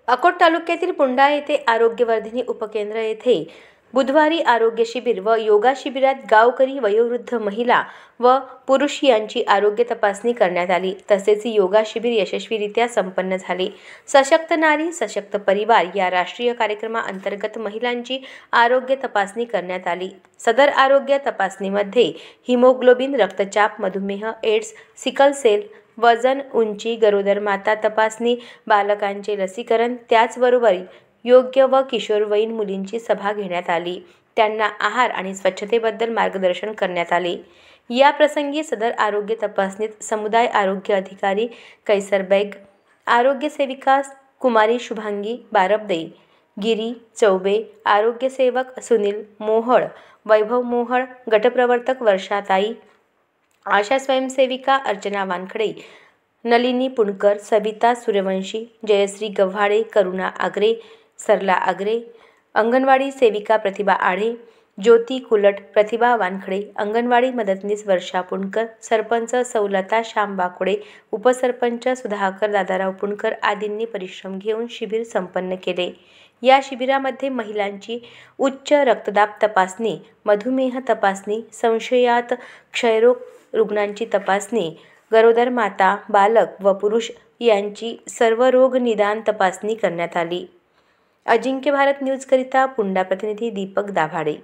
अकोट तालुक्यातील पुंडा येथे आरोग्यवर्धिनी उपकेंद्र येथे बुधवारी आरोग्य शिबिर व योगा शिबिरात गावकरी, वयोवृद्ध महिला व पुरुष यांची आरोग्य तपासणी करण्यात आली। तसेच योगा शिबिर यशस्वीरित्या संपन्न झाले। सशक्त नारी सशक्त परिवार या राष्ट्रीय कार्यक्रमाअंतर्गत महिलांची आरोग्य तपासणी करण्यात आली। सदर आरोग्य तपासणीमध्ये हिमोग्लोबिन, रक्तचाप, मधुमेह, एड्स, सिकल सेल, वजन, उंची, गरोदर माता तपासणी, बालकांचे लसीकरण, त्याचबरोबर योग्य व किशोरवयीन मुलींची सभा घेण्यात आली। त्यांना आहार आणि स्वच्छतेबद्दल मार्गदर्शन करण्यात आले। या प्रसंगी सदर आरोग्य तपासणीत समुदाय आरोग्य अधिकारी कैसर बेग, आरोग्य सेविका कुमारी शुभांगी बारबदे, गिरी चौबे, आरोग्य सेवक सुनील मोहळ, वैभव मोहळ, गटप्रवर्तक वर्षाताई, आशा स्वयंसेविका अर्चना वानखडे, नलिनी पुणकर, सविता सूर्यवंशी, जयश्री गव्हाडे, करुणा आगरे, सरला आगरे, अंगणवाडी सेविका प्रतिभा आढे, ज्योती कुलट, प्रतिभा वानखडे, अंगणवाडी मदतनीस वर्षा पुणकर, सरपंच सौलता श्याम बाकुडे, उपसरपंच सुधाकर दादाराव पुणकर आदींनी परिश्रम घेऊन शिबिर संपन्न केले। या शिबिरामध्ये महिलांची उच्च रक्तदाब तपासणी, मधुमेह तपासणी, संशयात क्षयरोग रुग्णांची तपासणी, गरोदर माता, बालक व पुरुष यांची सर्व रोग निदान तपासणी करण्यात आली। अजिंक्य भारत न्यूज करिता पुंडा प्रतिनिधी दीपक दाभाडे।